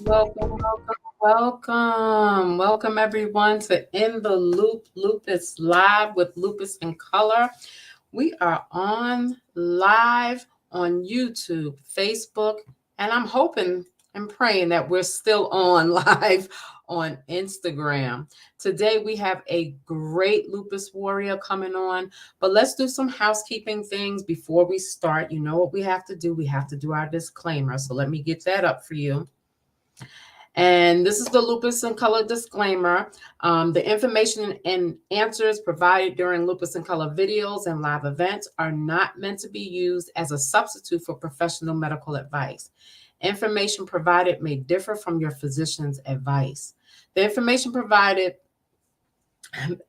Welcome, welcome, welcome. Welcome everyone to In the Loop Lupus Live with Lupus in Color. We are on live on YouTube, Facebook, and I'm hoping and praying that we're still on live on Instagram. Today we have a great lupus warrior coming on, but let's do some housekeeping things before we start. You know what we have to do? We have to do our disclaimer. So let me get that up for you. And this is the Lupus in Color disclaimer. The information and answers provided during Lupus in Color videos and live events are not meant to be used as a substitute for professional medical advice. Information provided may differ from your physician's advice. The information provided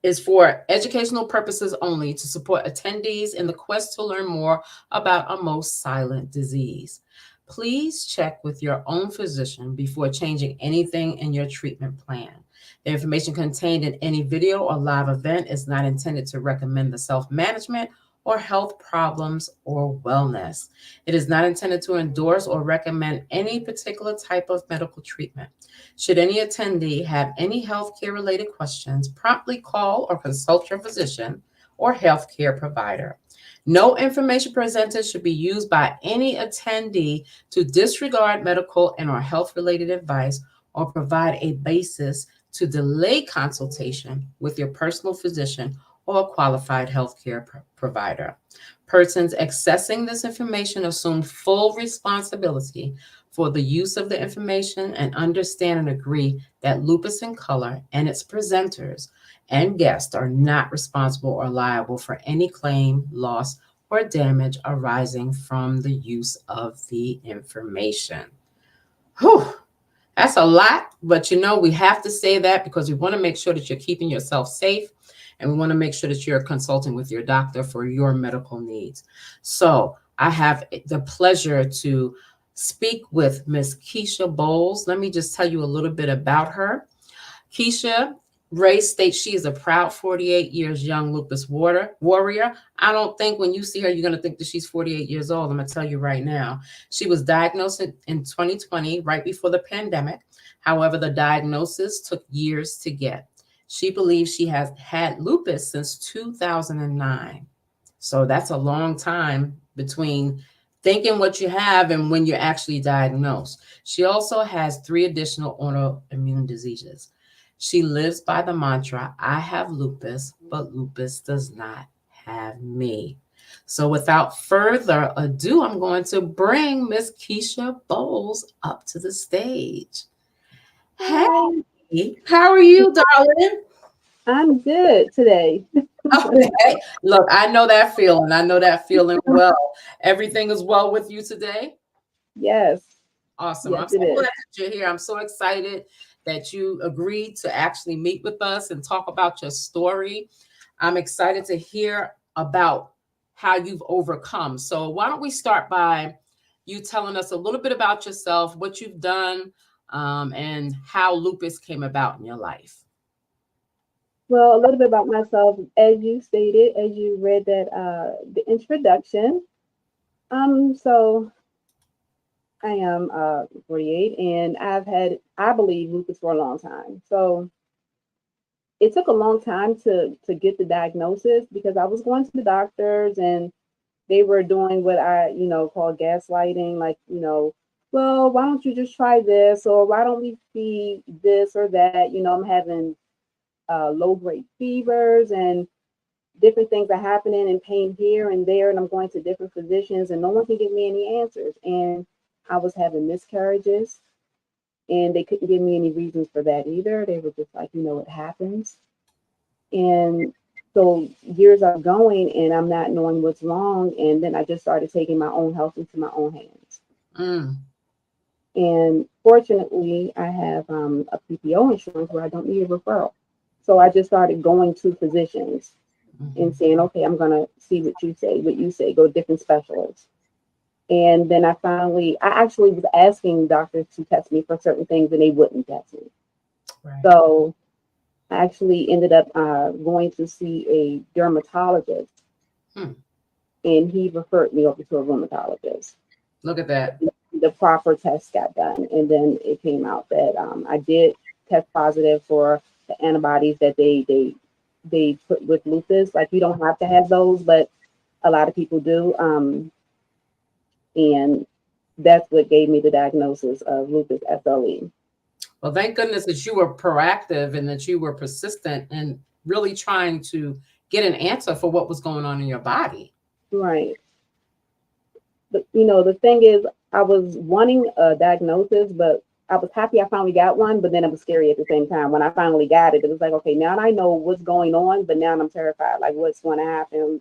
is for educational purposes only to support attendees in the quest to learn more about a most silent disease. Please check with your own physician before changing anything in your treatment plan. The information contained in any video or live event is not intended to recommend the self-management or health problems or wellness. It is not intended to endorse or recommend any particular type of medical treatment. Should any attendee have any healthcare related questions, promptly call or consult your physician or healthcare provider. No information presented should be used by any attendee to disregard medical and or health related advice or provide a basis to delay consultation with your personal physician or a qualified healthcare provider. Persons accessing this information assume full responsibility for the use of the information and understand and agree that Lupus in Color and its presenters and guests are not responsible or liable for any claim, loss, or damage arising from the use of the information. Whew, that's a lot, but we have to say that because we want to make sure that you're keeping yourself safe and we want to make sure that you're consulting with your doctor for your medical needs. So I have the pleasure to speak with Miss Kisha Bowles. Let me just tell you a little bit about her. Kisha Ray states she is a proud 48 years young lupus warrior. I don't think when you see her, you're going to think that she's 48 years old. I'm going to tell you right now. She was diagnosed in 2020, right before the pandemic. However, the diagnosis took years to get. She believes she has had lupus since 2009. So that's a long time between thinking what you have and when you're actually diagnosed. She also has 3 additional autoimmune diseases. She lives by the mantra, I have lupus, but lupus does not have me. So without further ado, I'm going to bring Miss Kisha Bowles up to the stage. Hey, Hi, how are you, darling? I'm good today. Okay. Look, I know that feeling. I know that feeling well. Everything is well with you today? Yes, Awesome. yes, I'm so it glad is. that you're here. I'm so excited that you agreed to actually meet with us and talk about your story. I'm excited to hear about how you've overcome. So, why don't we start by you telling us a little bit about yourself, what you've done, and how lupus came about in your life? Well, a little bit about myself, as you stated, as you read that the introduction. So I am 48, and I've had, I believe, lupus for a long time. So it took a long time to get the diagnosis because I was going to the doctors and they were doing what I, call gaslighting, like, well, why don't you just try this, or why don't we see this or that? I'm having low grade fevers and different things are happening and pain here and there, and I'm going to different physicians and no one can give me any answers. And I was having miscarriages and they couldn't give me any reasons for that either. They were just like, it happens. And so years are going and I'm not knowing what's wrong. And then I just started taking my own health into my own hands. Mm, And fortunately, I have a PPO insurance where I don't need a referral. So I just started going to physicians and mhm. saying, okay, I'm going to see what you say, go to different specialists. And then I actually was asking doctors to test me for certain things and they wouldn't test me. Right. So I actually ended up going to see a dermatologist Hmm. and he referred me over to a rheumatologist. Look at that. the proper test got done, and then it came out that I did test positive for the antibodies that they put with lupus. Like you don't have to have those, but a lot of people do. And that's what gave me the diagnosis of lupus SLE. Well, thank goodness that you were proactive and that you were persistent and really trying to get an answer for what was going on in your body. Right. But the thing is, I was wanting a diagnosis, but I was happy I finally got one, but then it was scary at the same time. When I finally got it, it was like, okay, now I know what's going on, but now I'm terrified. Like, what's going to happen?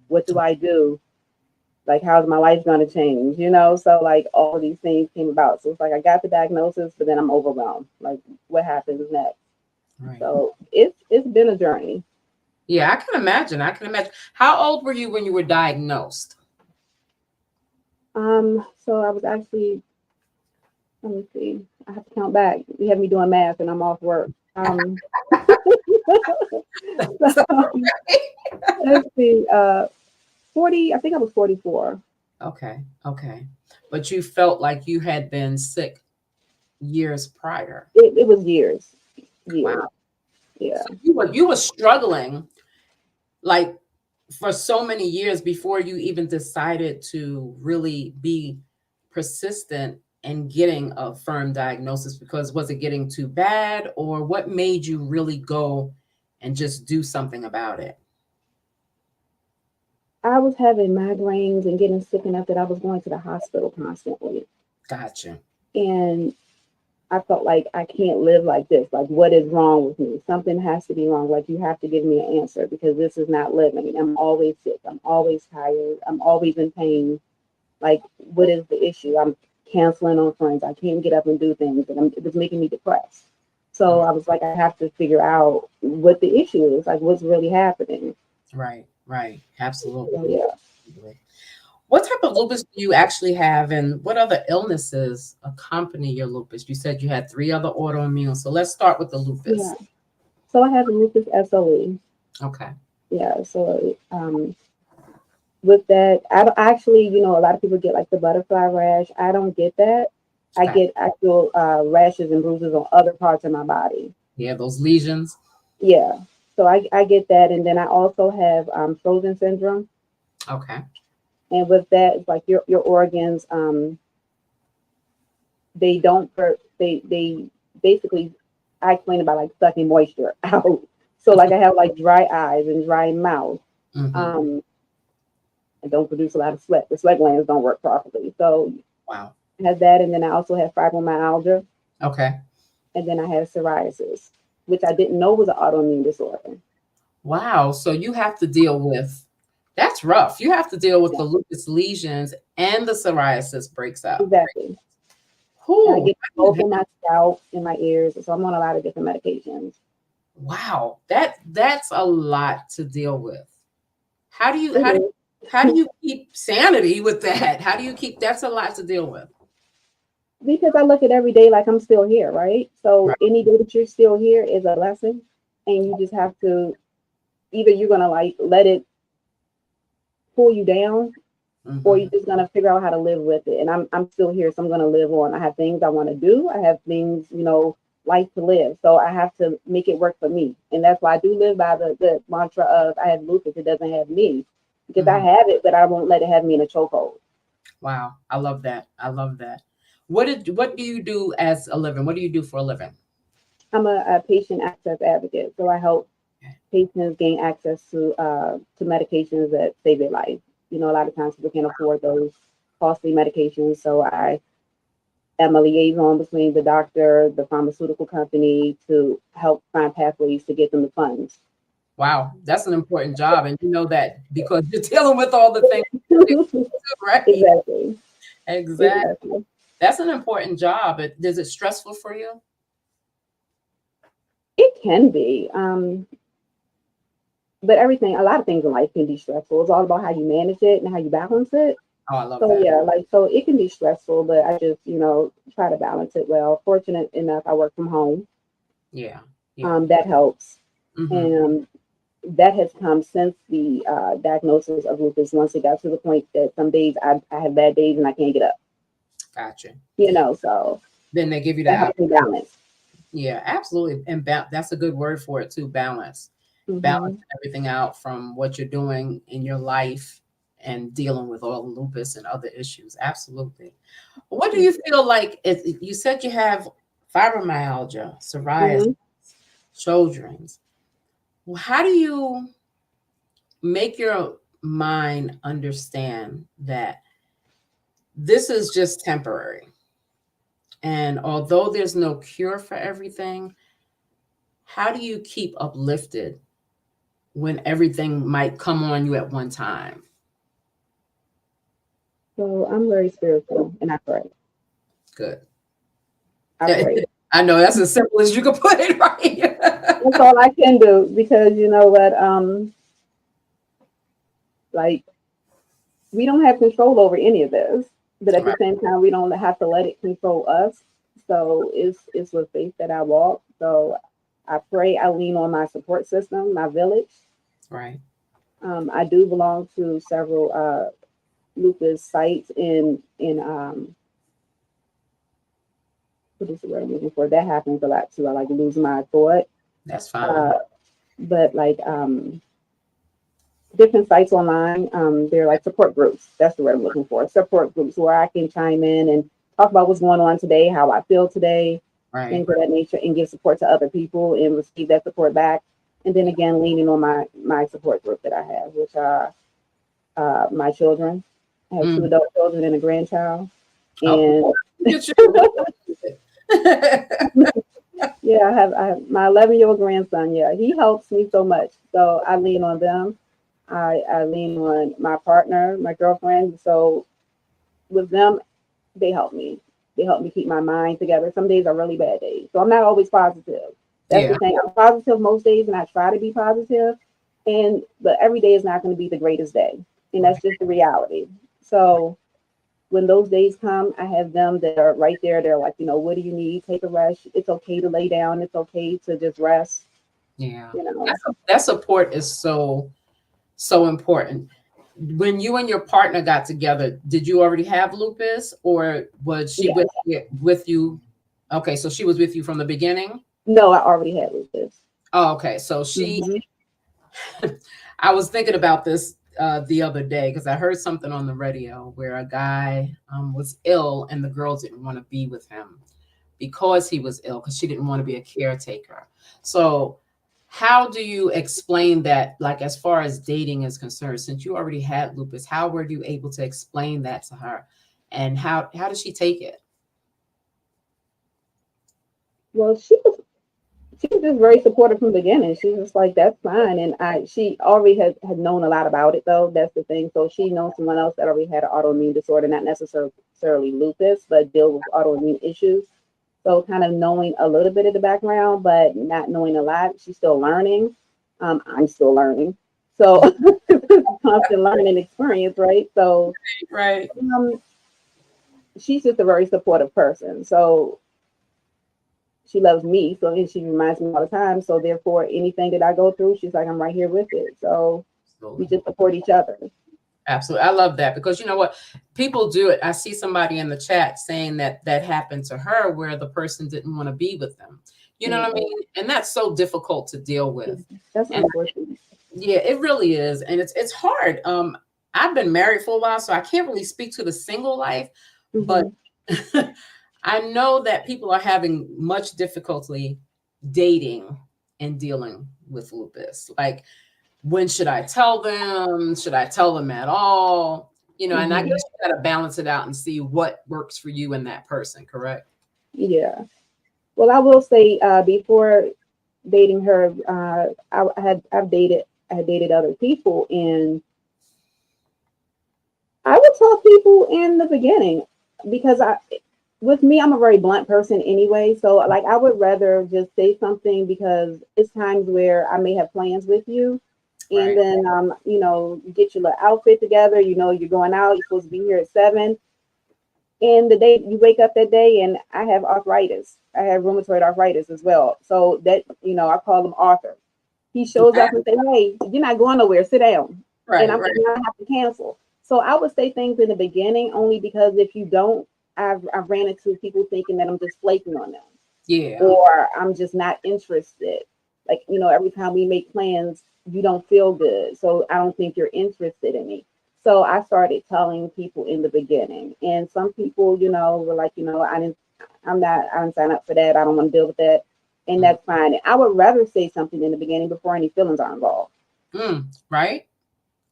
What do I do? Like, how's my life going to change? So like all these things came about. So it's like I got the diagnosis, but then I'm overwhelmed. Like, what happens next? Right. So it's been a journey. Yeah, I can imagine. I can imagine. How old were you when you were diagnosed? So I was actually, let me see, I have to count back. You have me doing math and I'm off work. So, let's see, 40, I think I was 44. Okay. Okay. But you felt like you had been sick years prior. It was years. Wow. Yeah. So you were struggling like for so many years before you even decided to really be persistent in getting a firm diagnosis, because was it getting too bad, or what made you really go and just do something about it? I was having migraines and getting sick enough that I was going to the hospital constantly. Gotcha. And I felt like I can't live like this. Like, what is wrong with me? Something has to be wrong. Like, you have to give me an answer because this is not living. I'm always sick. I'm always tired. I'm always in pain. Like, what is the issue? I'm canceling on friends. I can't get up and do things. And it was making me depressed. So I was like, I have to figure out what the issue is. Like, what's really happening. Right, right. Absolutely. So, yeah. What type of lupus do you actually have, and what other illnesses accompany your lupus? You said you had 3 other autoimmune, so let's start with the lupus. Yeah. So I have lupus SLE. Okay. Yeah. So with that, I actually, a lot of people get like the butterfly rash. I don't get that. I Okay. get actual rashes and bruises on other parts of my body. Yeah, those lesions. Yeah. So I get that. And then I also have frozen syndrome. Okay. And with that, it's like your organs, they don't, they basically, I explain about like sucking moisture out. So like I have like dry eyes and dry mouth. Mm-hmm. I don't produce a lot of sweat. The sweat glands don't work properly. So Wow. I have that. And then I also have fibromyalgia. Okay. And then I have psoriasis, which I didn't know was an autoimmune disorder. Wow. So you have to deal with, that's rough. You have to deal with Yeah, the lupus lesions and the psoriasis breaks out. exactly. And I Whew. get both in my scalp, in my ears. So I'm on a lot of different medications. Wow. That's a lot to deal with. How do you It how do is. how do you keep sanity with that? How do you keep, that's a lot to deal with. Because I look at every day like I'm still here, right? So Right. any day that you're still here is a blessing. And you just have to, either you're going to like let it pull you down, or Mm-hmm. you're just gonna figure out how to live with it. And I'm still here, so I'm gonna live on. I have things I want to do. I have things, life to live. So I have to make it work for me. And that's why I do live by the mantra of I have lupus, it doesn't have me. Because I Mm-hmm. have it, but I won't let it have me in a chokehold. Wow. I love that. I love that. What do you do as a living? What do you do for a living? I'm a patient access advocate. So I help patients gain access to medications that save their life. A lot of times people can't afford those costly medications. So I am a liaison between the doctor, the pharmaceutical company to help find pathways to get them the funds. Wow, that's an important job, and you know that because you're dealing with all the things, right? Exactly. Exactly. Exactly. That's an important job. Is it stressful for you? It can be. But a lot of things in life can be stressful. It's all about how you manage it and how you balance it. Oh, I love So that. yeah, so it can be stressful, but I just, try to balance it well. Fortunate enough, I work from home. Yeah, yeah. That helps. Mm-hmm. And that has come since the diagnosis of lupus. Once it got to the point that some days I have bad days and I can't get up. Gotcha. So Then they give you that that. helps me balance. Yeah, absolutely. And that's a good word for it too. Balance. Balance Hmm. everything out from what you're doing in your life and dealing with all the lupus and other issues. Absolutely. What do you feel like? You said you have fibromyalgia, psoriasis, Hmm. Sjogren's. Well, how do you make your mind understand that this is just temporary? And although there's no cure for everything, how do you keep uplifted when everything might come on you at one time? So I'm very spiritual, and I pray. Good. I pray. I know that's as simple as you can put it, right? That's all I can do, because you know what? Like, we don't have control over any of this, but at the Right, same time, we don't have to let it control us. So it's with faith that I walk. So I pray. I lean on my support system, my village. right. I do belong to several lupus sites in what is the word I'm looking for? That happens a lot too. I like lose my thought. That's fine. Uh, but like different sites online, they're like support groups. That's the word I'm looking for. Support groups where I can chime in and talk about what's going on today, how I feel today, Right. things of that nature, and give support to other people and receive that support back. And then again, leaning on my support group that I have, which are my children. I have two Mm. adult children and a grandchild. Oh, And look at you. yeah, I have my 11-year-old grandson. Yeah, he helps me so much. So I lean on them. I lean on my partner, my girlfriend. So with them, they help me. They help me keep my mind together. Some days are really bad days. So I'm not always positive. That's the Yeah, thing. I'm positive most days, and I try to be positive. But every day is not going to be the greatest day. And that's right. just the reality. So when those days come, I have them that are right there. They're like, what do you need? Take a rest. It's okay to lay down. It's okay to just rest. Yeah. You know. That support is so important. When you and your partner got together, did you already have lupus, or was she Yes. with you? Okay, so she was with you from the beginning. No, I already had lupus. Oh, okay. So she, Hmm. I was thinking about this the other day because I heard something on the radio where a guy was ill and the girl didn't want to be with him because he was ill because she didn't want to be a caretaker. So, how do you explain that, like, as far as dating is concerned, since you already had lupus, how were you able to explain that to her? And how did she take it? Well, she was just very supportive from the beginning. She was just like, that's fine. And she already had known a lot about it, though. That's the thing. So she knows someone else that already had an autoimmune disorder, not necessarily lupus, but deal with autoimmune issues. So kind of knowing a little bit of the background, but not knowing a lot. She's still learning. I'm still learning. So constant learning experience, right? So Right. um, she's just a very supportive person. So she loves me, so and she reminds me all the time. So therefore, anything that I go through, she's like, I'm right here with it. So we Absolutely. just support each other. Absolutely. I love that because you know what? People do it. I see somebody in the chat saying that that happened to her where the person didn't want to be with them. You know what I Yeah, mean? And that's so difficult to deal with. that's And unfortunate. yeah, it really is. And it's hard. I've been married for a while, so I can't really speak to the single life, but Hmm. I know that people are having much difficulty dating and dealing with lupus. Like, when should I tell them? Should I tell them at all? And I guess Hmm. you got to balance it out and see what works for you and that person, correct? Yeah. Well, I will say, before dating her, I had dated other people, and I would tell people in the beginning, because with me, I'm a very blunt person anyway. So like, I would rather just say something, because it's times where I may have plans with you, and Right. then you get your little outfit together. You're going out. You're supposed to be here at 7, and the day you wake up that day, and I have arthritis. I have rheumatoid arthritis as well. So that I call him Arthur. He shows up and say, "Hey, you're not going nowhere. Sit down." And Right. I'm Right. and I have to cancel. So I would say things in the beginning, only because if you don't, I ran into people thinking that I'm just flaking on them, Yeah. or I'm just not interested. Like, every time we make plans, you don't feel good. So I don't think you're interested in me. So I started telling people in the beginning. And some people, were like, I didn't sign up for that. I don't want to deal with that. And Mm. that's fine. I would rather say something in the beginning before any feelings are involved. Right?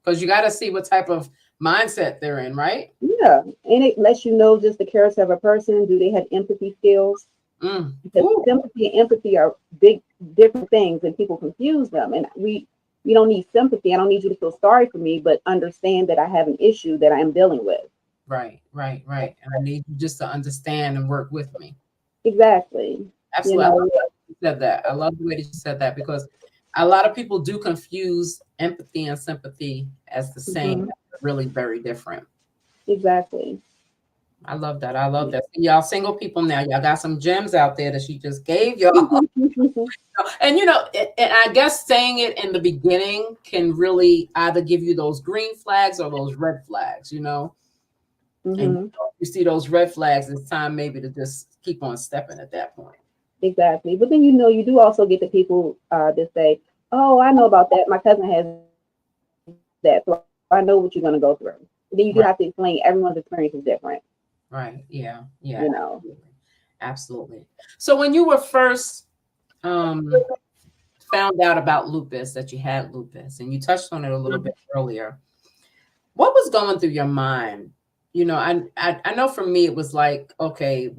Because you got to see what type of mindset they're in, right? Yeah. And it lets you know just the character of a person. Do they have empathy skills? Mm. Because Ooh, sympathy and empathy are big different things, and people confuse them. And we don't need sympathy. I don't need you to feel sorry for me, but understand that I have an issue that I am dealing with. right, right, right. And I need you just to understand and work with me. Exactly. You Absolutely. I love know. that you said that. I love the way that you said that because a lot of people do confuse empathy and sympathy as the same. Mhm. They're really very different. Exactly. I love that. I love that. Y'all single people now, y'all got some gems out there that she just gave y'all. And and I guess saying it in the beginning can really either give you those green flags or those red flags. And Hmm. you see those red flags, it's time maybe to just keep on stepping at that point. Exactly. But then you do also get the people that say, "Oh, I know about that. My cousin has that, so I know what you're going to go through." Then you do have to Right, explain everyone's experience is different. right. Yeah, yeah, You know. absolutely. Absolutely. So when you were first um found out about lupus, that you had lupus, and you touched on it a little bit earlier, what was going through your mind? I know for me it was like, okay,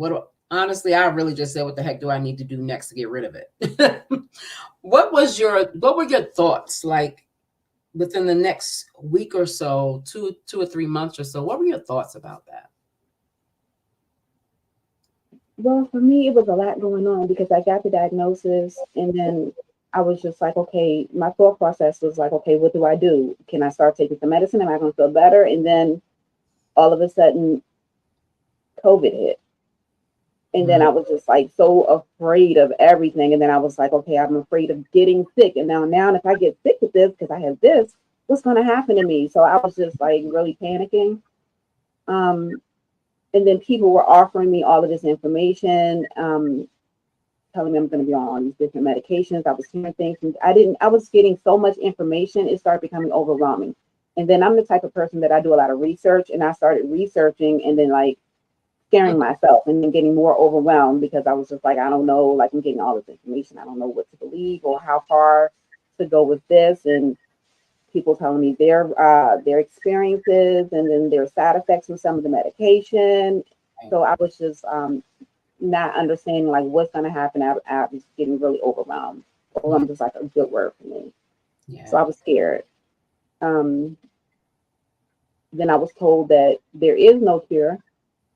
honestly, I really just said, what the heck do I need to do next to get rid of it? What were your thoughts like within the next week or so, 2 or 3 months or so? What were your thoughts about that? Well, for me, it was a lot going on because I got the diagnosis, and then I was just like, okay, my thought process was like, okay, what do I do? Can I start taking some medicine? Am I going to feel better? And then all of a sudden, COVID hit. And then Mm, I was just like so afraid of everything. And then I was like, okay, I'm afraid of getting sick. And now if I get sick with this, because I have this, what's going to happen to me? So I was just like really panicking. Um, and then people were offering me all of this information, telling me I'm going to be on all these different medications. I was hearing things, and I was getting so much information, it started becoming overwhelming. And then I'm the type of person that I do a lot of research, and I started researching and then like mm, scaring myself and then getting more overwhelmed because I was just like, I don't know, like I'm getting all this information. I don't know what to believe or how far to go with this. And people telling me their experiences and then their side effects with some of the medication. right. So I was just not understanding like what's going to happen. I was getting really overwhelmed. Yeah, Overwhelmed is like a good word for me. So I yeah. was scared. Um, then I was told that there is no cure.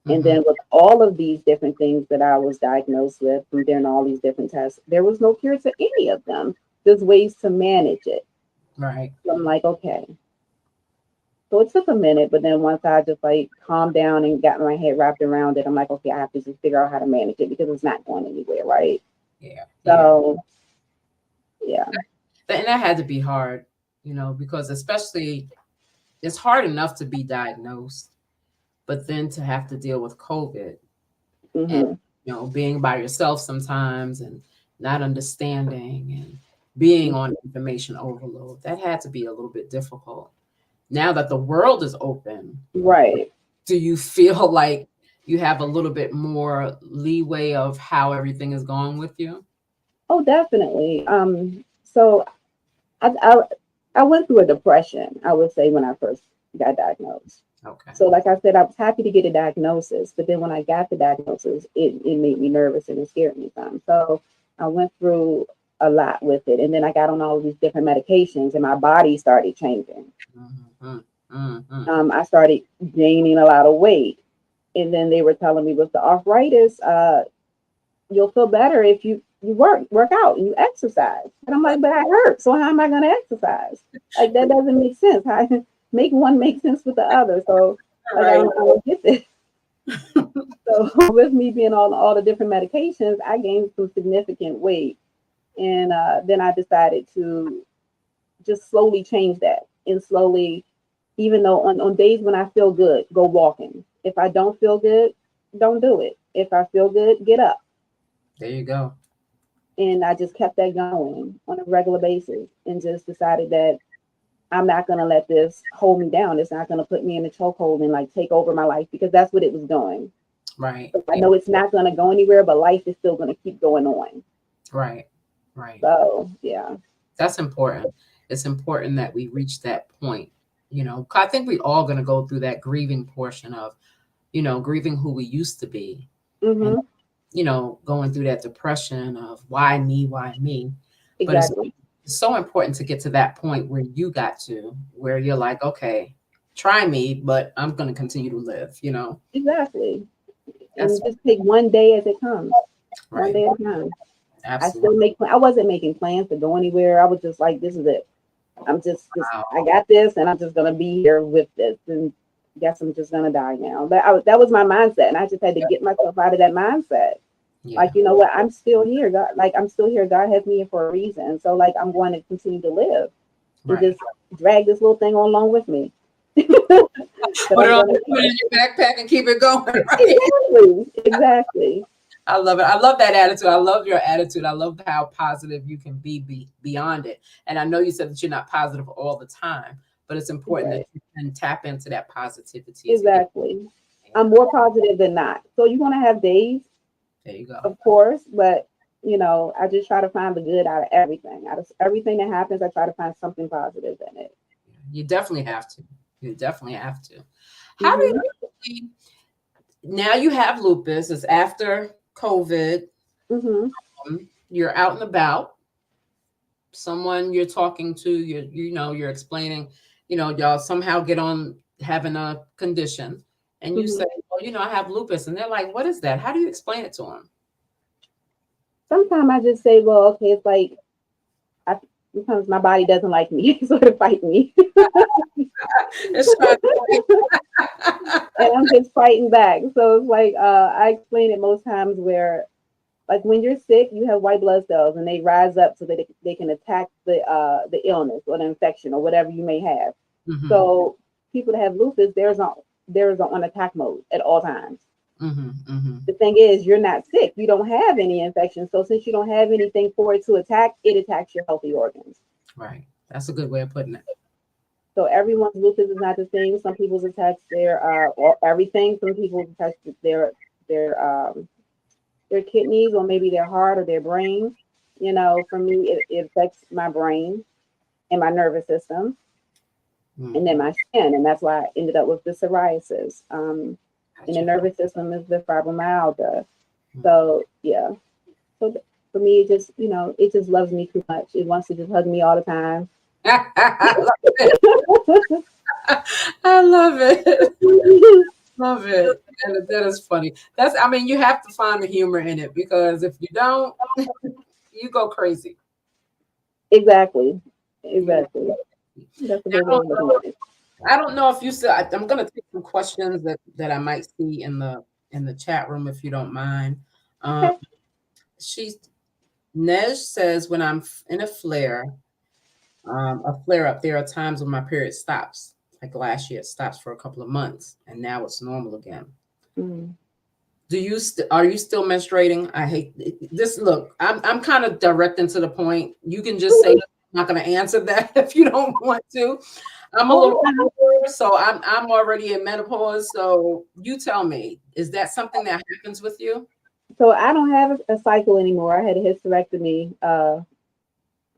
And Hmm. then with all of these different things that I was diagnosed with from doing all these different tests, there was no cure to any of them. There's ways to manage it. Right. So I'm like, okay. So it took a minute, but then once I just like calmed down and got my head wrapped around it, I'm like, okay, I have to just figure out how to manage it because it's not going anywhere, right? Yeah, yeah. So yeah. And that had to be hard, because especially it's hard enough to be diagnosed, but then to have to deal with COVID and Hmm. being by yourself sometimes and not understanding and being on information overload, that had to be a little bit difficult. Now that the world is open, Right. do you feel like you have a little bit more leeway of how everything is going with you? Oh, definitely. So I, I I went through a depression, I would say, when I first got diagnosed. Okay. So, like I said, I was happy to get a diagnosis, but then when I got the diagnosis, it made me nervous and it scared me some. So, I went through a lot with it. And then I got on all of these different medications, and my body started changing. Mm-hmm. Mm-hmm. I started gaining a lot of weight. And then they were telling me with the arthritis, you'll feel better if you work out and you exercise. And I'm like, but I hurt. So, how am I going to exercise? Like, that doesn't make sense. How make one make sense with the other? So, All like, right. I don't get this. So with me being on all the different medications, I gained some significant weight, and then I decided to just slowly change that and slowly, even though on days when I feel good, go walking. If I don't feel good, don't do it. If I feel good, get up. There you go. And I just kept that going on a regular basis and just decided that I'm not going to let this hold me down. It's not going to put me in a chokehold and like take over my life, because that's what it was doing. Right. So I know it's not going to go anywhere, but life is still going to keep going on. Right. Right. So, yeah. That's important. It's important that we reach that point. I think we all going to go through that grieving portion of, grieving who we used to be, and, Mm-hmm. going through that depression of why me, why me. But Exactly. it's so important to get to that point where you got to, where you're like, okay, try me, but I'm going to continue to live. Exactly. That's And just take one day as it comes, one right. day at a time. I Absolutely. still I wasn't making plans to go anywhere. I was just like, this is it. I'm just Wow. I got this, and I'm just gonna be here with this, and guess I'm just gonna die now. That was my mindset, and I just had to get myself out of that mindset. Yeah. Like, you know what? I'm still here. God, like I'm still here. God has me here for a reason. So like I'm going to continue to live and Right. just drag this little thing on along with me. But Put it I'm on, gonna put it in your backpack and keep it going. Right. exactly. I love it. I love that attitude. I love your attitude. I love how positive you can be beyond it. And I know you said that you're not positive all the time, but it's important that Right. you can tap into that positivity to get Exactly. I'm more positive than not. So you're gonna have days, there. You go. of course, but I just try to find the good out of everything. Out of everything that happens, I try to find something positive in it. You definitely have to. You definitely have to. How do Hmm. you now you have lupus? It's after COVID. Hmm. You're out and about. Someone you're talking to, you're explaining, y'all somehow get on having a condition, and you Hmm. say, well, I have lupus, and they're like, what is that? How do you explain it to them? Sometimes I just say, well, okay, it's like I sometimes my body doesn't like me, so it fight me, It's trying to and I'm just fighting back. So it's like I explain it most times where, like when you're sick, you have white blood cells, and they rise up so that they can attack the illness or the infection or whatever you may have. hmm So people that have lupus, there's on attack mode at all times. hmm The thing is, you're not sick. You don't have any infection. So since you don't have anything for it to attack, it attacks your healthy organs. right. That's a good way of putting it. So everyone's lupus is not the same. Some people's attacks or everything. Some people's attacks their their kidneys, or maybe their heart or their brain. For me, it affects my brain and my nervous system, and then Mhm. my skin, and that's why I ended up with the psoriasis. In the Gotcha. nervous system is the fibromyalgia. Mhm. So yeah, so for me, it just loves me too much. It wants to just hug me all the time. I love it. I love it. Love it. That is funny. I mean, you have to find the humor in it, because if you don't, you go crazy. Exactly, You go exactly. crazy. That's a Now, good way of looking at it. I don't know if you still. I'm going to take some questions that I might see in the chat room, if you don't mind. Um, Okay. she's Nej says, when I'm in a flare up, there are times when my period stops. Like last year, it stops for a couple of months, and now it's normal again. Mm. Are you still menstruating? I hate this. Look, I'm kind of direct and to the point. You can just say, I'm not going to answer that if you don't want to. I'm a little Oh, okay. older, so I'm already in menopause. So you tell me, is that something that happens with you? So I don't have a cycle anymore. I had a hysterectomy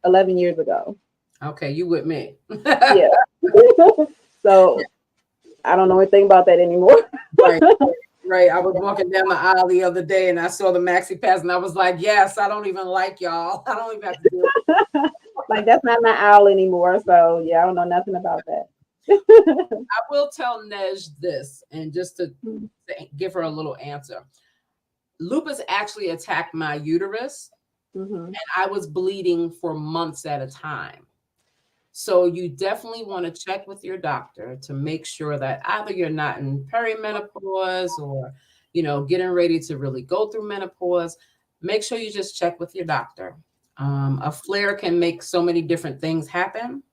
11 years ago. Okay, you with me? Yeah. So I don't know anything about that anymore. Right, right. I was walking down the aisle the other day, and I saw the maxi pads, and I was like, yes, I don't even like y'all. I don't even have to do Like that's not my owl anymore. So yeah, I don't know nothing about that. I will tell Nej this, and just to give her a little answer. Lupus actually attacked my uterus, Hmm. and I was bleeding for months at a time. So you definitely want to check with your doctor to make sure that either you're not in perimenopause, or, getting ready to really go through menopause. Make sure you just check with your doctor. A flare can make so many different things happen.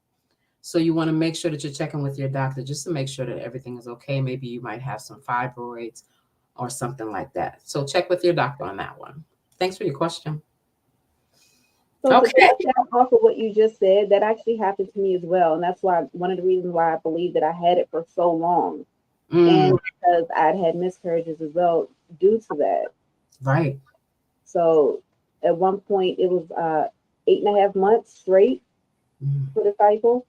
So you want to make sure that you're checking with your doctor just to make sure that everything is okay. Maybe you might have some fibroids, or something like that. So check with your doctor on that one. Thanks for your question. So to Okay. piggyback off of what you just said, that actually happened to me as well, and that's why one of the reasons why I believe that I had it for so long, Mm, and because I'd had miscarriages as well due to that. right. So at one point it was 8.5 months straight Mm. for the cycle.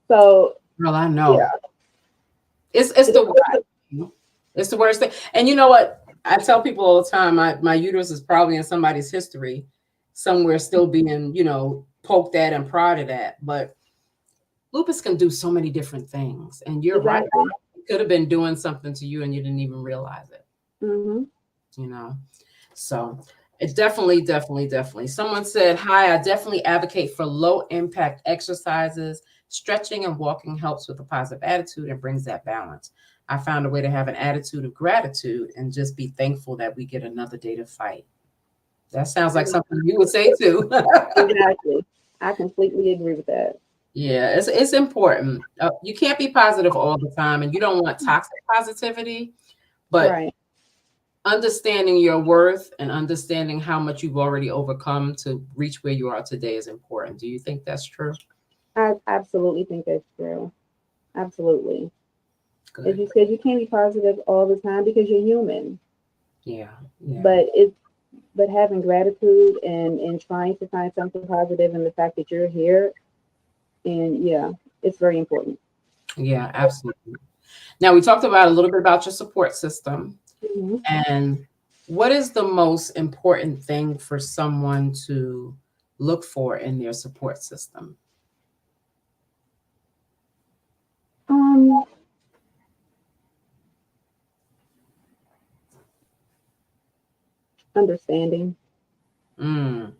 So Girl, I know. yeah, It's it the was worst. It's the worst thing. And you know what? I tell people all the time, my uterus is probably in somebody's history, somewhere still being, poked at and prodded at. But lupus can do so many different things. And you're right. exactly. It could have been doing something to you and you didn't even realize it, Hmm. you know? So it definitely, definitely, definitely. Someone said, hi, I definitely advocate for low impact exercises. Stretching and walking helps with a positive attitude and brings that balance. I found a way to have an attitude of gratitude and just be thankful that we get another day to fight. That sounds like something you would say too. Exactly. I completely agree with that. Yeah, it's important. You can't be positive all the time, and you don't want toxic positivity, but Right. understanding your worth and understanding how much you've already overcome to reach where you are today is important. Do you think that's true? I absolutely think that's true. Absolutely. As Good. you said, you can't be positive all the time because you're human. Yeah. Yeah. But having gratitude and trying to find something positive in the fact that you're here, and yeah, it's very important. Yeah, absolutely. Now we talked about a little bit about your support system Hmm. and what is the most important thing for someone to look for in their support system? Um, understanding, Mm,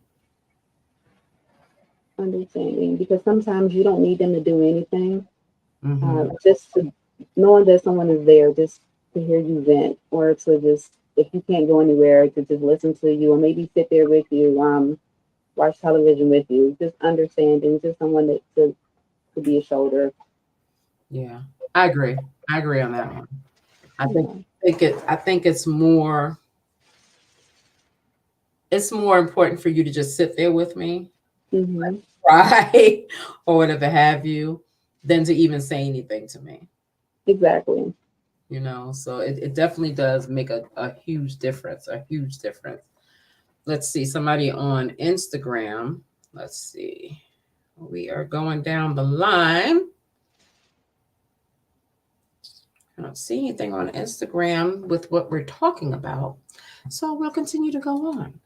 understanding, because sometimes you don't need them to do anything. mm-hmm. Just to knowing that someone is there, just to hear you vent, or to just if you can't go anywhere, to just listen to you, or maybe sit there with you, watch television with you. Just understanding, just someone that to be a shoulder. Yeah, I agree. I agree on that one. I think Yeah. I think it's more important for you to just sit there with me, Hmm. cry or whatever have you, than to even say anything to me. Exactly. So it definitely does make a huge difference, a huge difference. Let's see, somebody on Instagram. Let's see. We are going down the line. I don't see anything on Instagram with what we're talking about. So we'll continue to go on.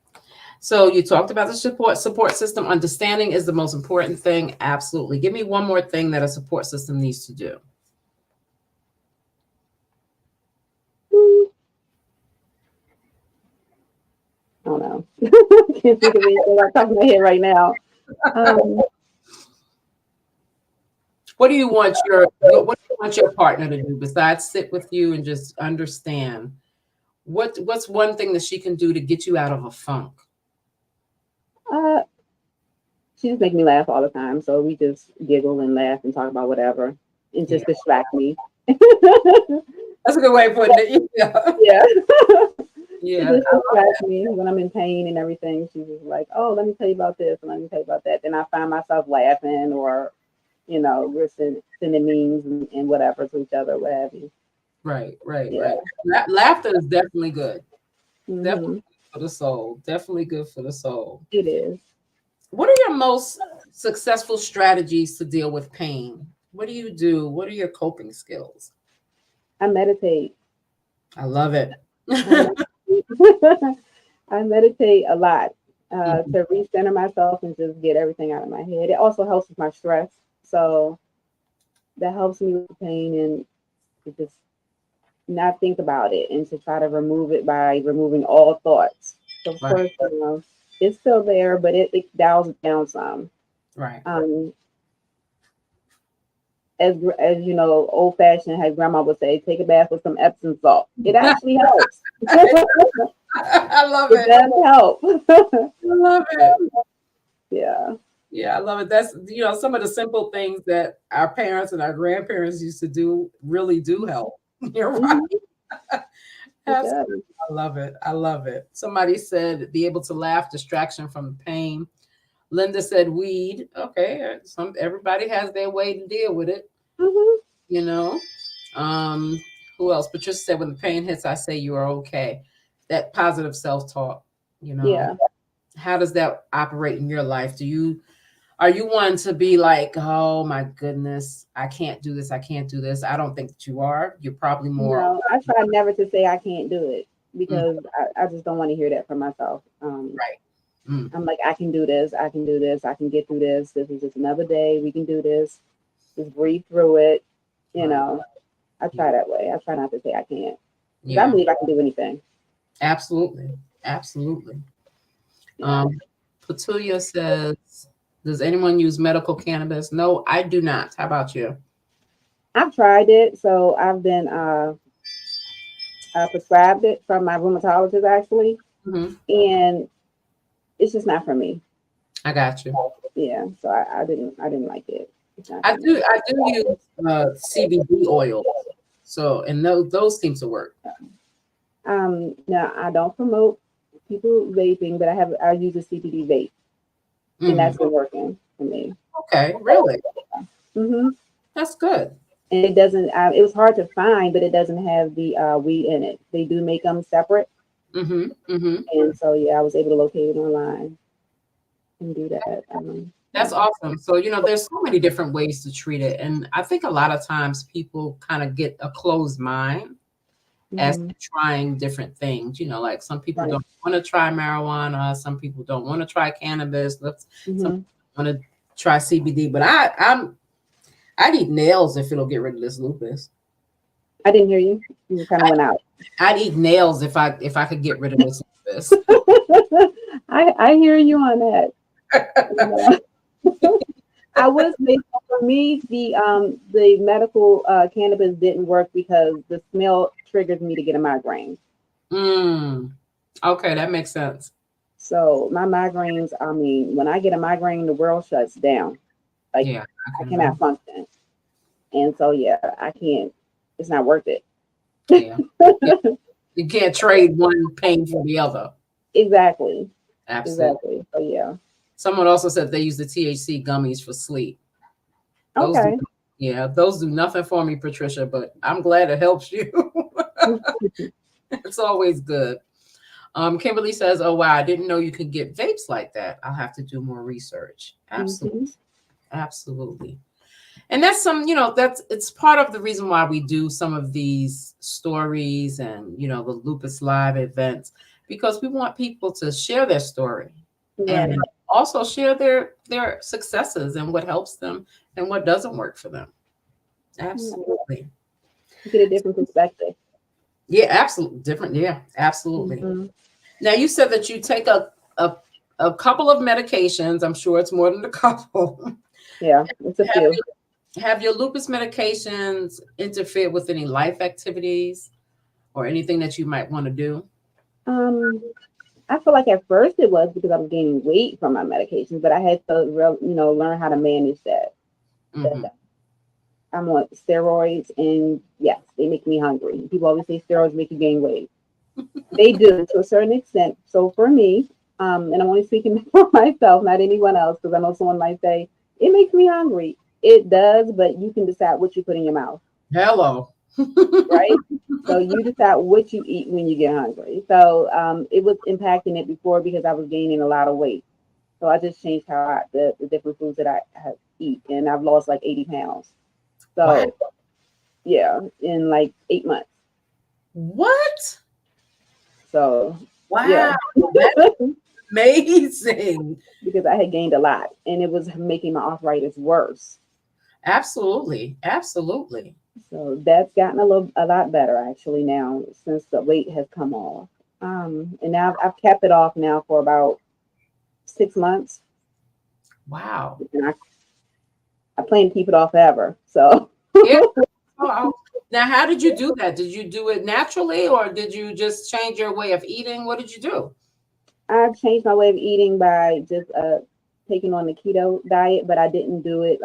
So you talked about the support system. Understanding is the most important thing. Absolutely. Give me one more thing that a support system needs to do. Mm, I don't know. Can't think of anything off the top of my head right now. Um, What do you want your partner to do besides sit with you and just understand? What's one thing that she can do to get you out of a funk? uh, she just makes me laugh all the time, so we just giggle and laugh and talk about whatever, and Yeah, just distract me. that's a good way of putting it. Yeah, Yeah. She yeah, just distracts me when I'm in pain and everything. She's just like, "Oh, let me tell you about this, and let me tell you about that." Then I find myself laughing, or we're sending memes and whatever to each other, what have you. right, right, Yeah. right. Laughter is definitely good. Definitely Hmm. good for the soul. Definitely good for the soul. It is. What are your most successful strategies to deal with pain? What do you do? What are your coping skills? I meditate. I love it. I meditate. I meditate a lot Mhm. to recenter myself and just get everything out of my head. It also helps with my stress, so that helps me with the pain and to just not think about it and to try to remove it by removing all thoughts. So of Right, course, it's still there, but it dials it down some. right. Um, as you know, old fashioned, how grandma would say, take a bath with some Epsom salt. It actually helps. I love It it. does help. I love it. Yeah. Yeah, I love it. That's some of the simple things that our parents and our grandparents used to do really do help. You're Hmm. right. It Absolutely. does. I love it. I love it. Somebody said be able to laugh, distraction from the pain. Linda said weed. Okay, some everybody has their way to deal with it, Hmm. you know. Um, who else? Patricia said when the pain hits, I say you are okay. That positive self-talk, you know. Yeah. How does that operate in your life? Are you one to be like, oh my goodness, I can't do this, I can't do this? I don't think that you are. You're probably more No, I try never to say I can't do it mm, because I just don't want to hear that from myself. right. Mm, I'm like, I can do this, I can do this, I can get through this. This is just another day. We can do this. Just breathe through it. You right. know, I try that way. I try not to say I can't because I Yeah, believe I can do anything. absolutely. Absolutely. Yeah. Um, Petulia says, does anyone use medical cannabis? No, I do not. How about you? I've tried it. So I've been prescribed it from my rheumatologist actually, Hmm. and it's just not for me. I got you. Yeah. So I didn't like it. It's not for me. I do use CBD oil. So, and those seem to work. Now I don't promote people vaping, but I use a CBD vape, and Hmm. that's been working for me. Okay, really? Hmm. That's good. And it doesn't. It was hard to find, but it doesn't have the weed in it. They do make them separate, Hmm. Hmm. and so yeah, I was able to locate it online and do that. That's Yeah. awesome. So, there's so many different ways to treat it. And I think a lot of times people kind of get a closed mind as Hmm. to trying different things. Like some people Right. don't want to try marijuana, some people don't want to try cannabis, some Hmm. people want to try CBD. But I'd eat nails if it'll get rid of this lupus. I didn't hear you. You kind of I, went out. I'd eat nails if I could get rid of this lupus. I hear you on that. You know. I would say for me, the medical cannabis didn't work because the smell triggers me to get a migraine. Mm, okay, that makes sense. So my migraines, I mean, when I get a migraine, the world shuts down. Like Yeah, I I can cannot imagine. function. And so yeah, I can't. It's not worth it. Yeah. Yeah. You can't trade one pain for the other. Exactly. Absolutely. Exactly. So yeah. Someone also said they use the THC gummies for sleep. Those do, Okay. yeah, those do nothing for me, Patricia, but I'm glad it helps you. It's always good. Kimberly says, "Oh wow, I didn't know you could get vapes like that. I'll have to do more research." Absolutely, Hmm. absolutely. And that's that's it's part of the reason why we do some of these stories and the Lupus Live events because we want people to share their story and Right. also share their successes and what helps them and what doesn't work for them. Yeah. Absolutely. Get a different perspective. Yeah, absolutely different. Yeah, absolutely. Hmm. Now you said that you take a a couple of medications. I'm sure it's more than a couple. Yeah, it's a have few. have your lupus medications interfered with any life activities or anything that you might want to do? Um, I feel like at first it was because I was gaining weight from my medications, but I had to, learn how to manage that. Hmm. I'm on steroids, and yes, they make me hungry. People always say steroids make you gain weight. They do to a certain extent. So for me, and I'm only speaking for myself, not anyone else, because I know someone might say it makes me hungry. It does, but you can decide what you put in your mouth, Hello. right? So you decide what you eat when you get hungry. So it was impacting it before because I was gaining a lot of weight. So I just changed how the different foods that I eat, and I've lost like 80 pounds. Wow. So yeah, in like 8 months. What? So yeah, Wow. That's amazing. because I had gained a lot, and it was making my arthritis worse. Absolutely. Absolutely. So that's gotten a lot better actually now since the weight has come off. And now I've kept it off now for about 6 months, Wow. and I plan to keep it off forever. So Yeah. Oh, now, how did you do that? Did you do it naturally or did you just change your way of eating? What did you do? I've changed my way of eating by just taking on the keto diet, but I didn't do it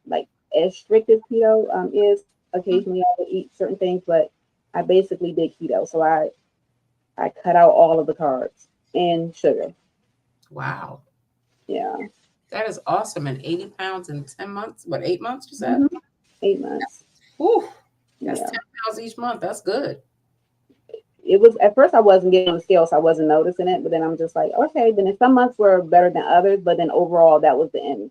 like as strict as keto is. Occasionally, I would eat certain things, but I basically did keto. So I cut out all of the carbs and sugar. Wow. Yeah. That is awesome. And 80 pounds in 10 months? What, 8 months you said? hmm 8 months. Whew. That's Yeah. 10 pounds each month. That's good. It was at first I wasn't getting on the scale, so I wasn't noticing it. But then I'm just like, okay. Then some months were better than others, but then overall that was the end.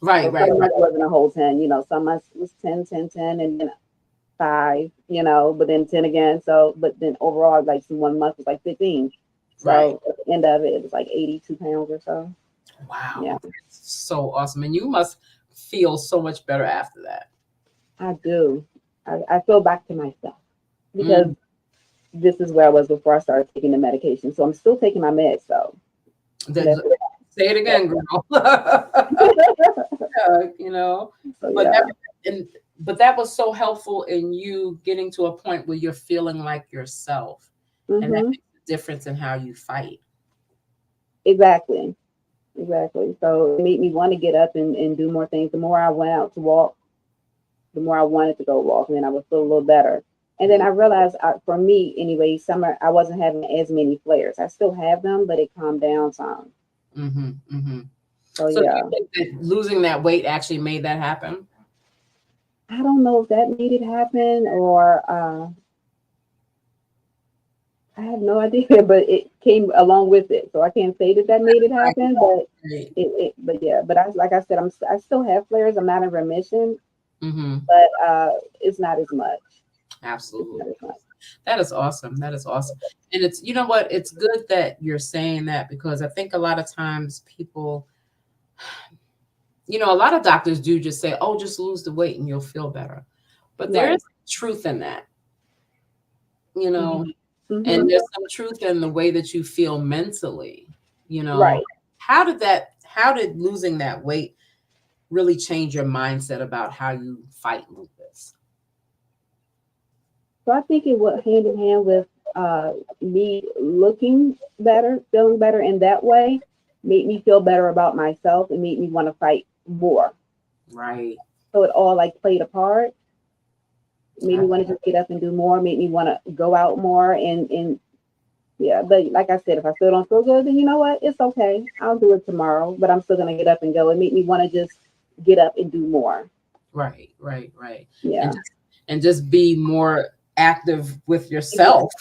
Right, So right, some right. months wasn't a whole 10. Some months was 10, 10, 10, and then 5. But then 10 again. So, but then overall, like some one month was like 15. Right. So at the end of it, it was like 82 pounds or so. Wow. Yeah, That's so awesome. And you must feel so much better after that. I do. I feel back to myself because Mm. this is where I was before I started taking the medication. So I'm still taking my meds. So that's Say it that's again, girl. You know, so but that yeah. and but that was so helpful in you getting to a point where you're feeling like yourself, and that hmm makes a difference in how you fight. Exactly. Exactly. So it made me want to get up and do more things. The more I went out to walk, the more I wanted to go walk, and then I would feel a little better. And then I realized, for me anyway, summer I wasn't having as many flares. I still have them, but it calmed down some. Mm-hmm, mm-hmm. So So do you yeah, think that losing that weight actually made that happen? I don't know if that made it happen or I have no idea, but it came along with it. So I can't say that that made it Right, happen, but right. but yeah, but like I said, I still have flares. I'm not in remission, Mm-hmm. but it's not as much. It's Absolutely. not as much. That is awesome. That is awesome. And it's, you know what? It's good that you're saying that because I think a lot of times people, a lot of doctors do just say, oh, just lose the weight and you'll feel better. But there Right. is truth in that, you know, hmm and there's some truth in the way that you feel mentally, you know. Right. How did losing that weight really change your mindset about how you fight lupus? So I think it went hand in hand with me looking better, feeling better in that way, made me feel better about myself and made me want to fight more. Right. So it all like played a part, made me Ab- want to just get up and do more, made me want to go out more and yeah, but like I said, if I still don't feel good, then you know what? It's okay. I'll do it tomorrow, but I'm still gonna get up and go. It made me want to just get up and do more. Right, right, right. And Yeah. just be more active with Exactly. yourself.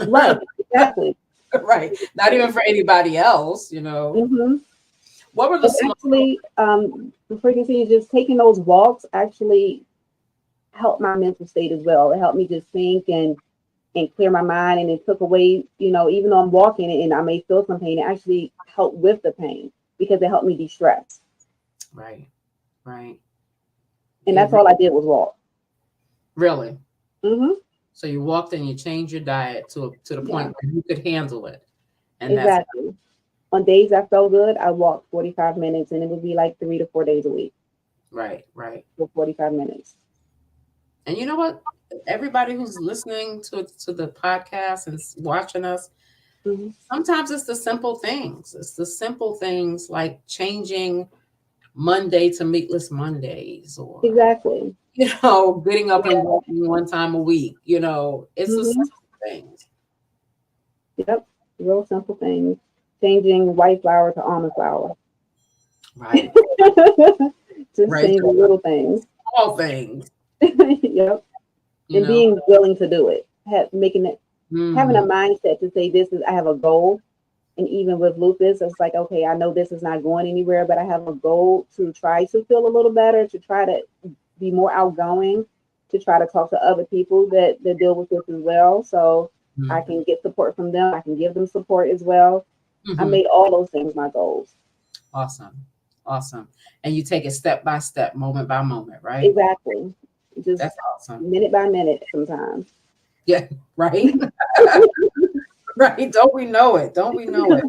Right. Exactly. Right. Not even for anybody else, you know. hmm What were the And small actually, before you continue, just taking those walks actually helped my mental state as well. It helped me just think and clear my mind, and it took away, even though I'm walking and I may feel some pain, it actually helped with the pain because it helped me de-stress. right, right. And It that's all I did was walk. really. hmm So you walked and you changed your diet to the point Yeah, where you could handle it. And that's exactly. On days I felt good, I walked 45 minutes, and it would be like 3 to 4 days a week right, right. for 45 minutes. And you know what? Everybody who's listening to the podcast and watching us, hmm sometimes it's the simple things. It's the simple things like changing Monday to meatless Mondays or Exactly. getting up and walking one time a week. It's the hmm simple things. Yep. Real simple things. Changing white flour to almond flour. Right. Just Right. changing little things. All things, Yep. you And know. being willing to do it. Making it having a Hmm. mindset to say this is I have a goal. And even with lupus, it's like, okay, I know this is not going anywhere, but I have a goal to try to feel a little better, to try to be more outgoing, to try to talk to other people that deal with this as well. So I can get support from them. I can give them support as well. I Hmm. made all those things my goals. Awesome. Awesome. And you take it step by step, moment by moment, right? Exactly. Just That's awesome. minute by minute sometimes. Yeah. Right. Right. Don't we know it? Don't we know it?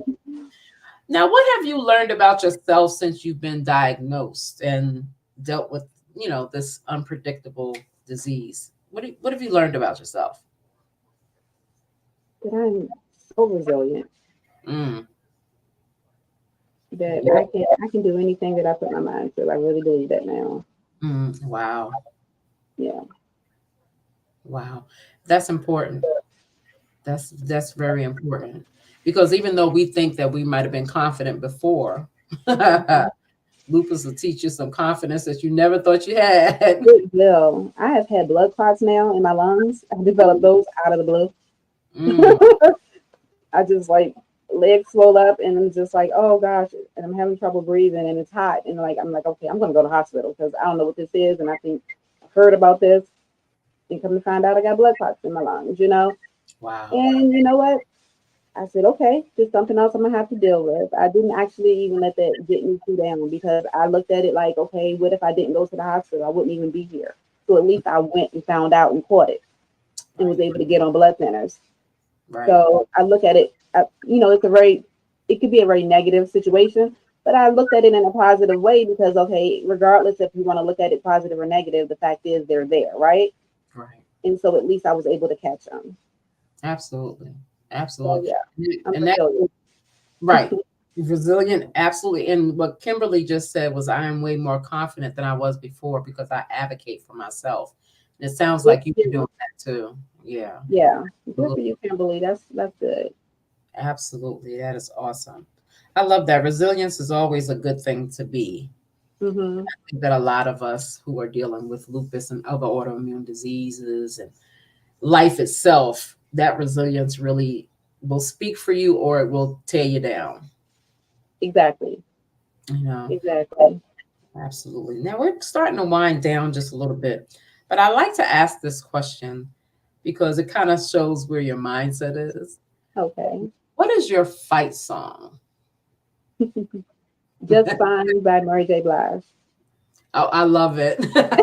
Now, what have you learned about yourself since you've been diagnosed and dealt with, this unpredictable disease? What have you learned about yourself? That I'm so resilient Mm. that Yeah. I can do anything that I put my mind to. I really believe that now. Mm. Wow. Yeah. Wow. That's important. That's very important. Because even though we think that we might have been confident before, Mhm. lupus will teach you some confidence that you never thought you had. It will. I have had blood clots now in my lungs. I developed those out of the blue. Mm, I just like legs swell up and I'm just like, oh gosh, and I'm having trouble breathing and it's hot and like I'm like, okay, I'm gonna go to the hospital because I don't know what this is and I think I've heard about this and come to find out I got blood clots in my lungs, you know. wow. And you know what? I said, okay, there's something else I'm gonna have to deal with. I didn't actually even let that get me too down because I looked at it like, okay, what if I didn't go to the hospital? I wouldn't even be here. So at least I went and found out and caught it and was Right. able to get on blood thinners. Right. So I look at it, you know, it could be a very negative situation, but I looked at it in a positive way because, okay, regardless if you want to look at it positive or negative, the fact is they're there, right? Right. And so at least I was able to catch them. Absolutely. So Absolutely. yeah, I'm And that resilient. right. Resilient, absolutely. And what Kimberly just said was I am way more confident than I was before because I advocate for myself. And it sounds Good like you've for been you. doing that too. Yeah. Yeah, good for Absolutely. you, Kimberly. That's good. Absolutely. That is awesome. I love that. Resilience is always a good thing to be. Hmm. I think that a lot of us who are dealing with lupus and other autoimmune diseases and life itself, that resilience really will speak for you or it will tear you down. Exactly. You know, Exactly. absolutely. Now we're starting to wind down just a little bit, but I like to ask this question because it kind of shows where your mindset is. Okay. What is your fight song? Just fine by Mary J. Blige. Oh, I love it. Love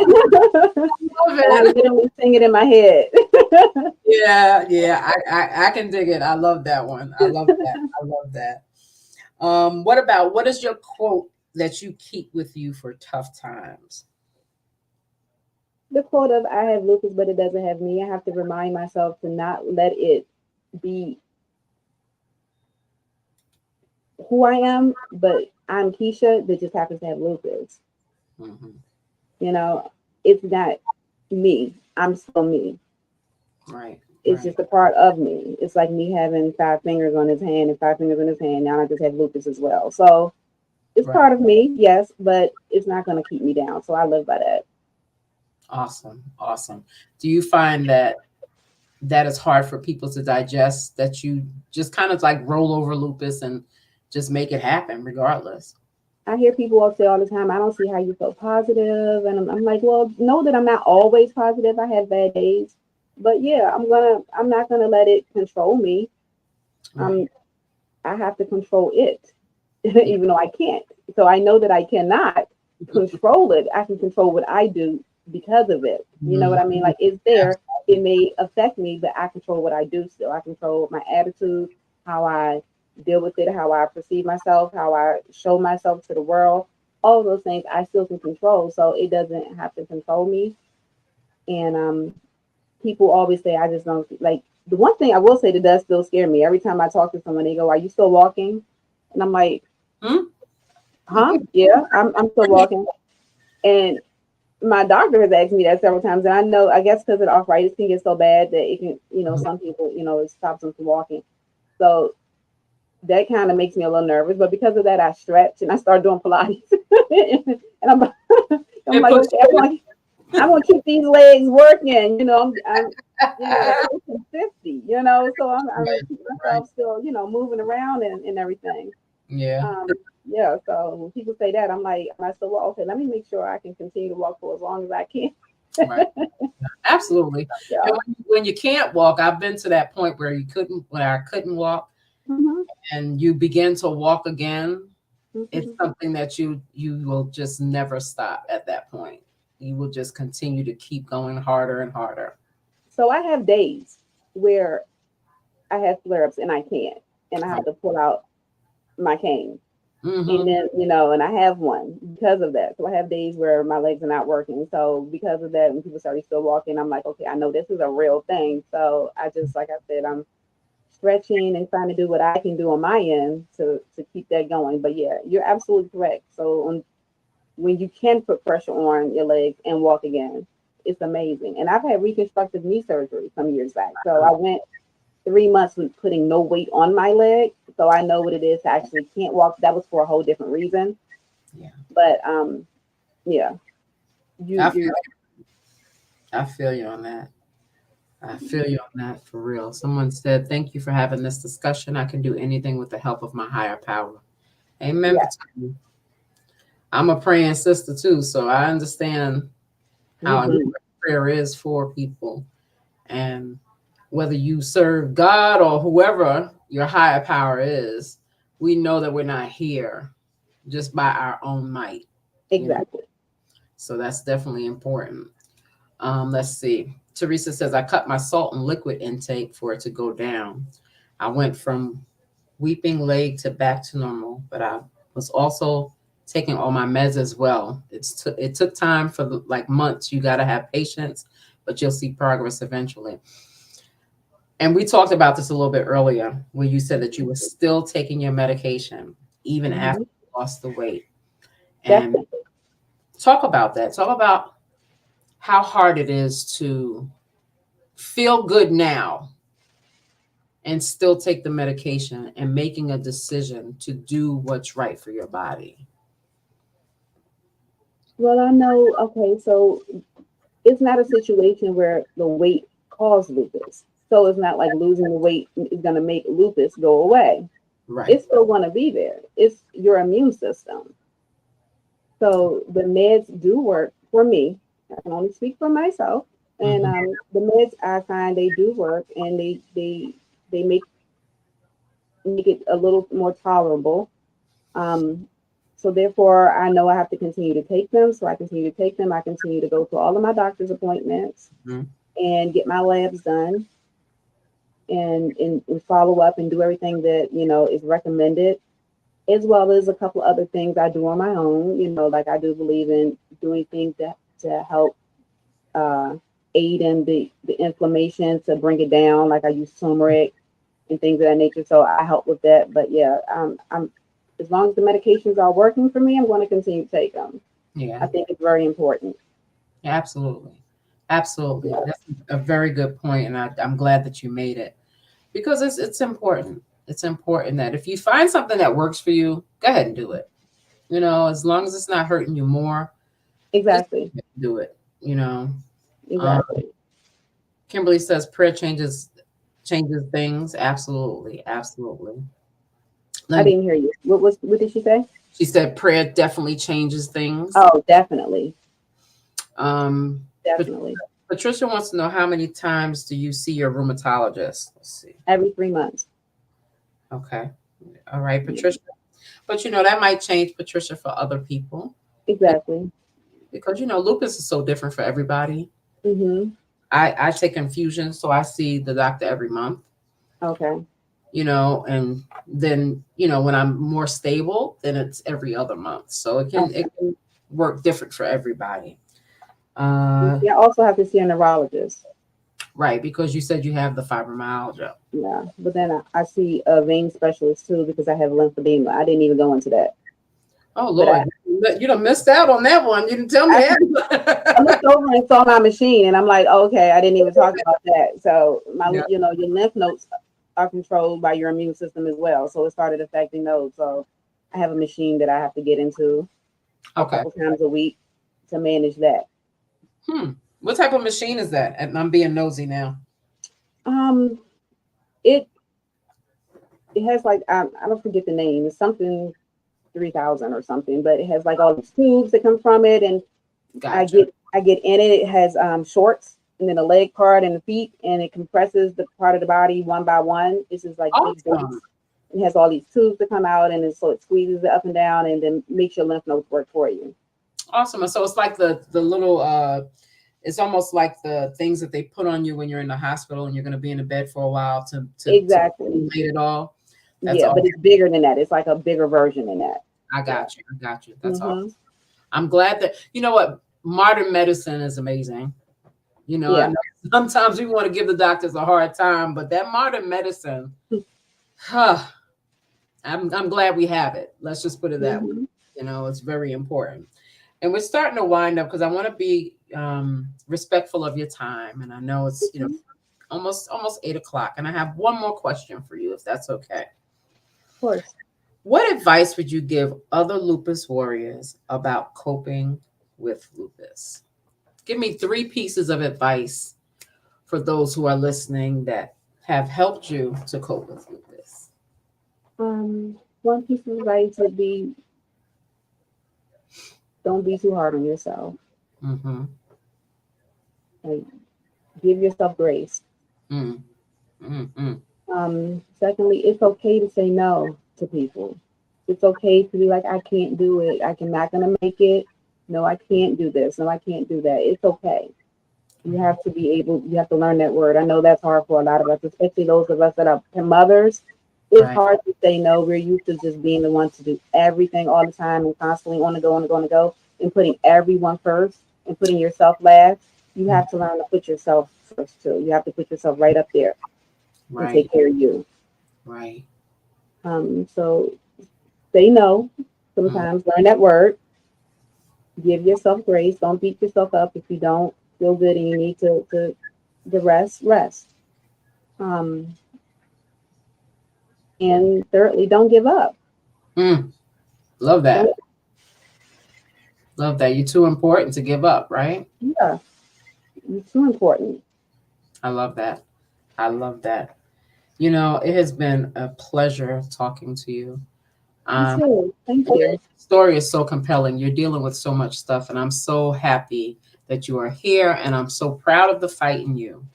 And I it. literally sing it in my head. Yeah, yeah, I can dig it. I love that one. I love that. I love that. What is your quote that you keep with you for tough times? The quote of I have lupus, but it doesn't have me. I have to remind myself to not let it be who I am, but I'm Kisha that just happens to have lupus. Hmm. You know, it's not me. I'm still me. Right, It's right, just a part of me. It's like me having five fingers on his hand and five fingers on his hand. Now I just have lupus as well. So it's right. part of me, yes, but it's not going to keep me down. So I live by that. Awesome, awesome. Do you find that that is hard for people to digest, that you just kind of like roll over lupus and just make it happen regardless? I hear people all say all the time, I don't see how you feel positive. And I'm like, well, know that I'm not always positive. I have bad days. But yeah, I'm not gonna let it control me. Right. Um, I have to control it, Yeah. even though I can't. So I know that I cannot control it. I can control what I do because of it. You know what Mhm. I mean? Like it's there. It Absolutely. may affect me, but I control what I do still. I control my attitude, how I deal with it, how I perceive myself, how I show myself to the world. All of those things I still can control. So it doesn't have to control me. And people always say I just don't like the one thing I will say that does still scare me. Every time I talk to someone, they go, "Are you still walking?" And I'm like, Hmm? "Huh? Yeah, I'm still walking." And my doctor has asked me that several times, and I know I guess because of the arthritis can get so bad that it can, you know, Mhm. some people, you know, it stops them from walking. So that kind of makes me a little nervous. But because of that, I stretch and I start doing Pilates, and I'm I'm It like, puts okay, you I'm gonna keep these legs working. You know, I'm you know, pushing 50. You know, so I'm gonna right, keep right. myself still, you know, moving around and everything. Yeah, Yeah. So when people say that, I'm like, am I still walk? Okay, let me make sure I can continue to walk for as long as I can. right. Absolutely. And Yeah. when you can't walk, I've been to that point where when I couldn't walk Hmm. and you begin to walk again, it's Hmm. something that you will just never stop at that point. You will just continue to keep going harder and harder. So I have days where I have flare ups and I can't, and I have Right. to pull out my cane. And Mm-hmm. then, you know, and I have one because of that. So I have days where my legs are not working. So because of that, when people start still walking, I'm like, okay, I know this is a real thing. So I just, like I said, I'm stretching and trying to do what I can do on my end to keep that going. But yeah, you're absolutely correct. So when you can put pressure on your legs and walk again. it's amazing. And I've had reconstructive knee surgery some years back. So I went 3 months with putting no weight on my leg. So I know what it is to actually can't walk. That was for a whole different reason. Yeah. But yeah, I you I feel you on that. I feel you on that for real. Someone said, "Thank you for having this discussion. I can do anything with the help of my higher power." Amen. yeah. Patootie. I'm a praying sister too, so I understand how Hmm. important prayer is for people. And whether you serve God or whoever your higher power is, we know that we're not here just by our own might, you know. Exactly. So that's definitely important. Let's see. Teresa says, I cut my salt and liquid intake for it to go down. I went from weeping leg to back to normal, but I was also taking all my meds as well. It took time for like months. You got to have patience, but you'll see progress eventually. And we talked about this a little bit earlier when you said that you were still taking your medication even after Hmm. you lost the weight. And Definitely. talk about that. Talk about how hard it is to feel good now and still take the medication and making a decision to do what's right for your body. Well, I know. Okay, so it's not a situation where the weight caused lupus. So it's not like losing the weight is going to make lupus go away. Right. It's still going to be there. It's your immune system. So the meds do work for me. I can only speak for myself. And Hmm. the meds I find they do work, and they make it a little more tolerable. Um, so therefore, I know I have to continue to take them. So I continue to take them. I continue to go to all of my doctor's appointments Hmm. and get my labs done and follow up and do everything that is recommended, as well as a couple other things I do on my own. Like I do believe in doing things to help uh, aid in the inflammation to bring it down. Like I use turmeric and things of that nature. So I help with that. But yeah, I'm as long as the medications are working for me, I'm going to continue to take them. Yeah, I think it's very important. absolutely. Absolutely. Yeah, That's a very good point, and I'm glad that you made it because it's important. It's important that if you find something that works for you, go ahead and do it. You know, as long as it's not hurting you more, just exactly, do it. You know, um, exactly. Kimberly says prayer changes things. Absolutely, absolutely. Let I me, didn't hear you. What did she say? she said prayer definitely changes things. Oh, definitely, Um, Pat- definitely. Patricia wants to know how many times do you see your rheumatologist? Let's see. Every 3 months. Okay. All right, Yeah, Patricia. But you know, that might change, Patricia, for other people exactly. because you know, lupus is so different for everybody. Mm-hmm. I take infusions, so I see the doctor every month, Okay. you know, and then, you know, when I'm more stable, then it's every other month. So it Okay. can work different for everybody. Uh, Yeah, I also have to see a neurologist. right, because you said you have the fibromyalgia. Yeah, but then I see a vein specialist too because I have lymphedema. I didn't even go into that, Oh but Lord, you done missed out on that one. You didn't tell me I that. looked over and saw my machine, and I'm like, okay, I didn't even talk about that. So Yeah. your lymph nodes are controlled by your immune system as well. So it started affecting those. So I have a machine that I have to get into a Okay. couple times a week to manage that. Hmm. What type of machine is that? And I'm being nosy now. Um, it it has like I don't forget the name. It's something 3,000 or something, but it has like all these tubes that come from it, and Gotcha. I get in it. It has shorts and then a leg part and the feet, and it compresses the part of the body one by one. This is like big Awesome. weights. It has all these tubes that come out, and so it squeezes it up and down, and then makes your lymph nodes work for you. Awesome. And so it's like the little it's almost like the things that they put on you when you're in the hospital and you're gonna be in the bed for a while to Exactly. stimulate it all. That's Yeah, all. but it's bigger than that. It's like a bigger version than that. I Yeah. got you. I got you. That's awesome. Hmm. I'm glad that you know what modern medicine is amazing. You know, I Yeah. know sometimes we want to give the doctors a hard time, but that modern medicine, huh, I'm glad we have it. Let's just put it that way. Hmm. You know, it's very important. And we're starting to wind up because I want to be respectful of your time, and I know it's Mhm. almost 8 o'clock, and I have one more question for you, if that's okay. Of course. What advice would you give other lupus warriors about coping with lupus? Give me three pieces of advice for those who are listening that have helped you to cope with lupus. One piece of advice would be don't be too hard on yourself. Mm-hmm. Like, give yourself grace. Mm, mm, mm. Secondly, it's okay to say no to people. It's okay to be like, I can't do it. I'm not gonna make it. No, I can't do this. No, I can't do that. It's okay. You have to be able. You have to learn that word. I know that's hard for a lot of us, especially those of us that are mothers. It's Right, hard to say no. We're used to just being the one to do everything all the time and constantly on the go, on the go, on the go, and putting everyone first and putting yourself last. You mm, have to learn to put yourself first too. You have to put yourself right up there and right, take care of you. right. So say no. Mm, Sometimes learn that word. Give yourself grace. Don't beat yourself up if you don't feel good and you need to rest. Rest. Um, and thirdly, don't give up. mm. Love that. Don't. Love that. You're too important to give up, right? Yeah, it's too important. I love that. I love that. It has been a pleasure talking to you. You Um, too. Thank your you. story is so compelling. You're dealing with so much stuff, and I'm so happy that you are here, and I'm so proud of the fight in you.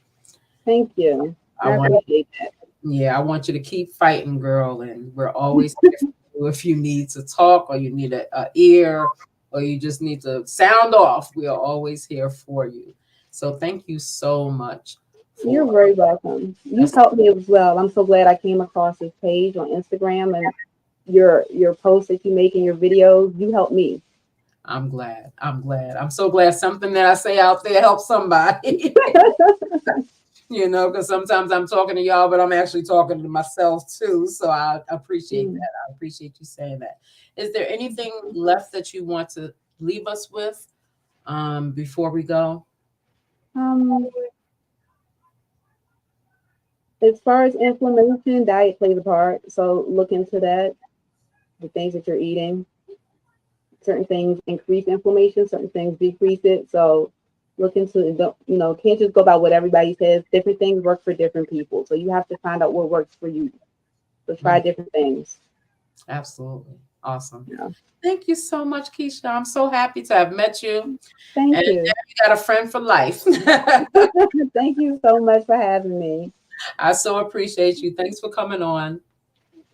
Thank you. I I want, appreciate that. yeah, I want you to keep fighting, girl, and we're always here for you if you need to talk or you need a ear or you just need to sound off. We are always here for you. So thank you so much You're for very welcome. You've us. helped me as well. I'm so glad I came across this page on Instagram and your posts that you make in your videos. You helped me. I'm glad. I'm glad. I'm so glad something that I say out there helps somebody. Because sometimes I'm talking to y'all, but I'm actually talking to myself too. So I appreciate Mm. that. I appreciate you saying that. Is there anything left that you want to leave us with before we go? Um, as far as inflammation, diet plays a part. So look into that. The things that you're eating, certain things increase inflammation, certain things decrease it. So look into it. Don't, can't just go by what everybody says. Different things work for different people. So you have to find out what works for you. So try Mm, different things. absolutely. Awesome. Yeah. Thank you so much, Keisha. I'm so happy to have met you. And Thank you. now you got a friend for life. Thank you so much for having me. I so appreciate you. Thanks for coming on.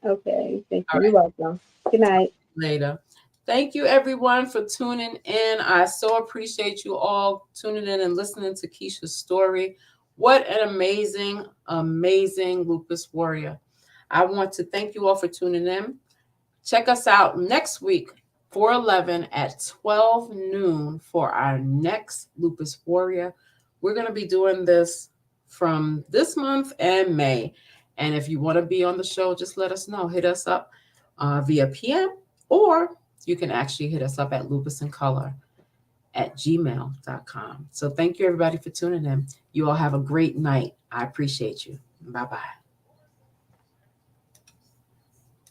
Okay. Thank All you. You're right. welcome. Good night. Later. Thank you, everyone, for tuning in. I so appreciate you all tuning in and listening to Keisha's story. What an amazing, amazing lupus warrior. I want to thank you all for tuning in. Check us out next week, 4/11 at 12 noon for our next lupus warrior. We're going to be doing this from this month and May. And if you want to be on the show, just let us know. Hit us up via PM, or you can actually hit us up at lupusandcolor@gmail.com. So thank you, everybody, for tuning in. You all have a great night. I appreciate you. Bye bye.